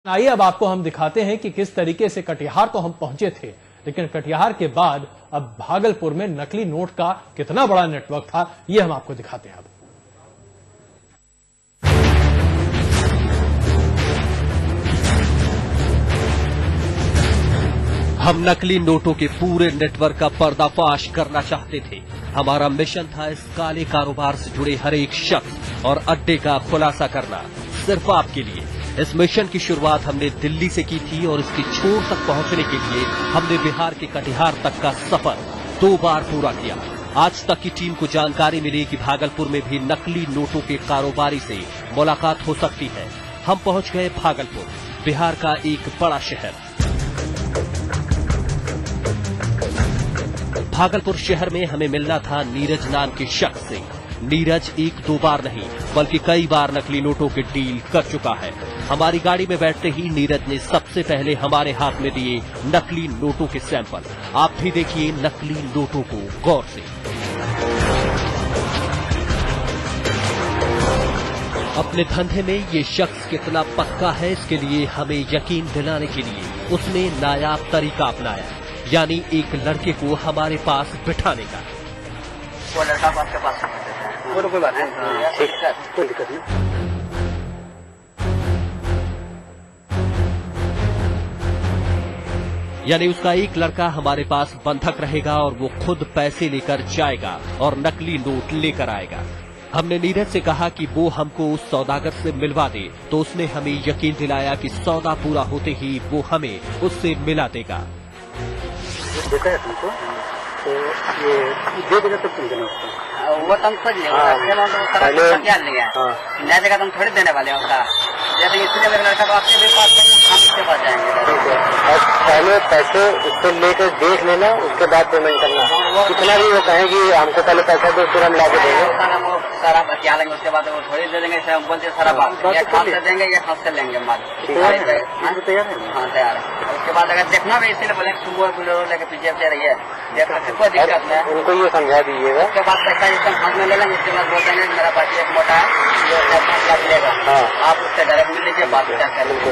आइए अब आपको हम दिखाते हैं कि किस तरीके से कटिहार तो हम पहुंचे थे, लेकिन कटिहार के बाद अब भागलपुर में नकली नोट का कितना बड़ा नेटवर्क था, ये हम आपको दिखाते हैं। अब हम नकली नोटों के पूरे नेटवर्क का पर्दाफाश करना चाहते थे। हमारा मिशन था इस काले कारोबार से जुड़े हर एक शख्स और अड्डे का खुलासा करना, सिर्फ आपके लिए। इस मिशन की शुरुआत हमने दिल्ली से की थी और इसकी छोर तक पहुंचने के लिए हमने बिहार के कटिहार तक का सफर 2 बार पूरा किया। आज तक की टीम को जानकारी मिली कि भागलपुर में भी नकली नोटों के कारोबारी से मुलाकात हो सकती है। हम पहुंच गए भागलपुर, बिहार का एक बड़ा शहर। भागलपुर शहर में हमें मिलना था नीरज नाम के शख्स से। नीरज 1-2 बार नहीं बल्कि कई बार नकली नोटों की डील कर चुका है। हमारी गाड़ी में बैठते ही नीरज ने सबसे पहले हमारे हाथ में दिए नकली नोटों के सैंपल। आप भी देखिए नकली नोटों को गौर से। अपने धंधे में ये शख्स कितना पक्का है, इसके लिए हमें यकीन दिलाने के लिए उसने नायाब तरीका अपनाया, यानी एक लड़के को हमारे पास बिठाने का। वो लड़का आपके पास वो तो कोई बात नहीं, ठीक है, कोई दिक्कत नहीं। यानी उसका एक लड़का हमारे पास बंधक रहेगा और वो खुद पैसे लेकर जाएगा और नकली नोट लेकर आएगा। हमने नीरज से कहा कि वो हमको उस सौदागर से मिलवा दे, तो उसने हमें यकीन दिलाया कि सौदा पूरा होते ही वो हमें उससे मिला देगा। देता है तुमको, तो ये दे देगा तो तुम देना उसको। वो तुम खोज क्या लिया नया जगह तुम थोड़ी देने वाले हो। जैसे इसलिए मेरे लड़का को आपके भी पास हम उसके पास जाएंगे। पहले पैसे उससे लेकर देख लेना, उसके बाद पेमेंट करना। कितना भी वो कहे कि हमको पहले पैसा दो फिर हम ला के देंगे, वो सारा बतिया लेंगे, उसके बाद वो थोड़ी दे देंगे। बोलते सारा बात या खाद से देंगे या खाद से लेंगे माल। तैयार है? हाँ तैयार है। उसके बाद अगर देखना भी इसीलिए बोले सुबह बोलेरो लेके पीछे से रहिए, देखना कोई दिक्कत नहीं। उनको ये समझा दीजिएगा। उसके बाद पैसा एकदम हाथ में ले लेंगे, उसके बाद बोल देंगे मेरा पास एक मोटा है जो 4-5 लाख लेगा, आप उससे डायरेक्ट मिल लीजिए, बात क्या करेंगे।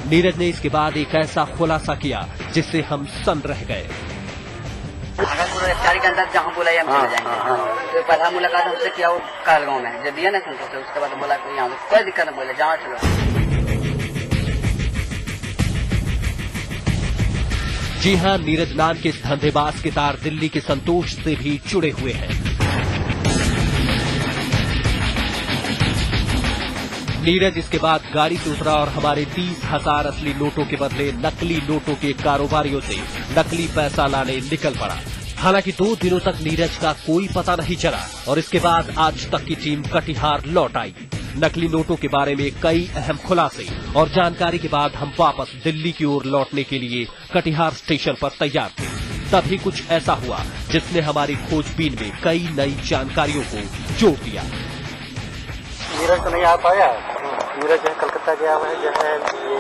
नीरज ने इसके बाद एक ऐसा खुलासा किया जिससे हम सन रह गए। अगर पूरा 1 तारीख के अंदर जहाँ बोला हम चले जाएंगे। तो पहला मुलाकात हमसे किया वो कालगांव में, जब दिया ना संतोष से, उसके बाद बोला कोई यहाँ कोई दिक्कत नहीं, बोले जहाँ चलो। जी हां, नीरज नाम के इस धंधेबाज के तार दिल्ली के संतोष से भी जुड़े हुए हैं। नीरज इसके बाद गाड़ी से उतरा और हमारे 30,000 असली नोटों के बदले नकली नोटों के कारोबारियों से नकली पैसा लाने निकल पड़ा। हालांकि 2 दिनों तक नीरज का कोई पता नहीं चला और इसके बाद आज तक की टीम कटिहार लौट आई। नकली नोटों के बारे में कई अहम खुलासे और जानकारी के बाद हम वापस दिल्ली की ओर लौटने के लिए कटिहार स्टेशन पर तैयार थे। तभी कुछ ऐसा हुआ जिसने हमारी खोजबीन में कई नई जानकारियों को जोड़ दिया। नीरज तो नहीं आ पाया। नीरज जो है कलकत्ता गया हुआ है, जो है ये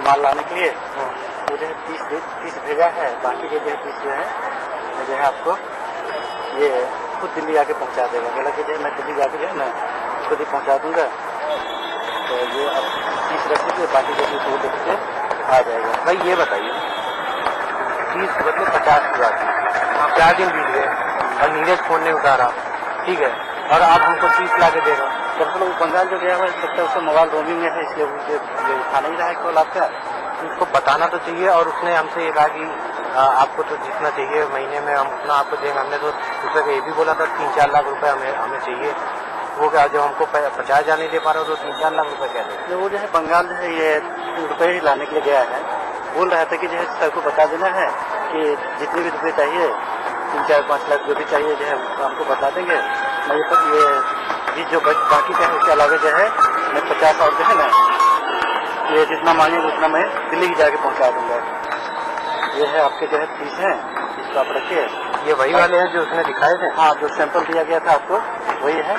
माल लाने के लिए। वो जो है 30 भेजा है, बाकी के जो है 30 जो है आपको ये खुद दिल्ली आके पहुंचा देगा। बोला कि जो है मैं दिल्ली जाके जो है ना खुद ही पहुंचा दूंगा, तो ये अब 30 रख लीजिए, बाकी जो है वो देख के आ जाएगा। भाई ये बताइए 30 बदले 50 की बात है, 4 दिन बीत गए और नीरज फोन नहीं उतारा, ठीक है, और आप हमको 30 ला के दे रहे हो। दरअसल वो बंगाल जो गया हुआ है, लगता है उसका मोबाइल रोमिंग में है, इसलिए उठा नहीं रहा है कॉल आपका। उसको बताना तो चाहिए। और उसने हमसे ये कहा कि आपको तो जितना चाहिए महीने में हम उतना आपको देंगे। हमने तो दूसरे ये भी बोला था 3-4 लाख रुपए हमें चाहिए। वो क्या जब हमको 50,000 नहीं दे पा रहे हो तो 3-4 लाख रुपए क्या दें। वो जो है बंगाल जो है ये रुपये ही लाने के लिए गया है। बोल रहा था कि जो है सर को बता देना है कि जितने भी रुपये चाहिए 3-4-5 लाख जो भी चाहिए जो है हमको बता देंगे। मैं ये जो बाकी का है उसके अलावा जो है मैं 50 और जो है ना ये जितना मांगेंगे उतना मैं दिल्ली ही जाके पहुंचा दूंगा। ये है आपके जो है 30 हैं, इसको आप रखिए। ये वही वाले हैं जो उसने दिखाए थे? हाँ, जो सैंपल दिया गया था आपको वही है।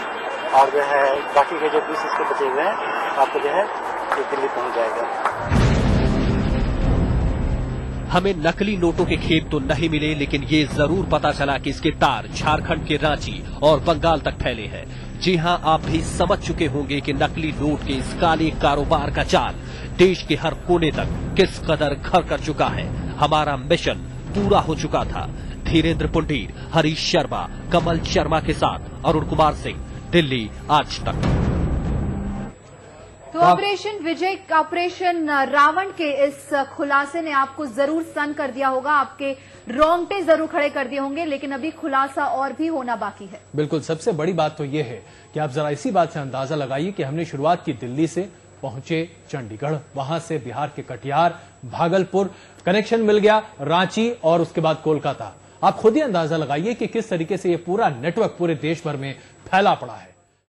और जो है बाकी के जो 20 इसके बचे हुए हैं आपको जो है ये दिल्ली पहुंच जाएगा। हमें नकली नोटों के खेप तो नहीं मिले, लेकिन ये जरूर पता चला कि इसके तार झारखंड के रांची और बंगाल तक फैले हैं। जी हां, आप भी समझ चुके होंगे कि नकली नोट के इस काले कारोबार का जाल देश के हर कोने तक किस कदर घर कर चुका है। हमारा मिशन पूरा हो चुका था। धीरेन्द्र पुंडीर, हरीश शर्मा, कमल शर्मा के साथ अरुण कुमार सिंह, दिल्ली आज तक। तो ऑपरेशन विजय, ऑपरेशन रावण के इस खुलासे ने आपको जरूर स्तन कर दिया होगा, आपके रोंगटे जरूर खड़े कर दिए होंगे, लेकिन अभी खुलासा और भी होना बाकी है। बिल्कुल, सबसे बड़ी बात तो यह है कि आप जरा इसी बात से अंदाजा लगाइए कि हमने शुरुआत की दिल्ली से, पहुंचे चंडीगढ़, वहां से बिहार के कटिहार, भागलपुर, कनेक्शन मिल गया रांची और उसके बाद कोलकाता। आप खुद ही अंदाजा लगाइए कि किस तरीके से यह पूरा नेटवर्क पूरे देश भर में फैला पड़ा है।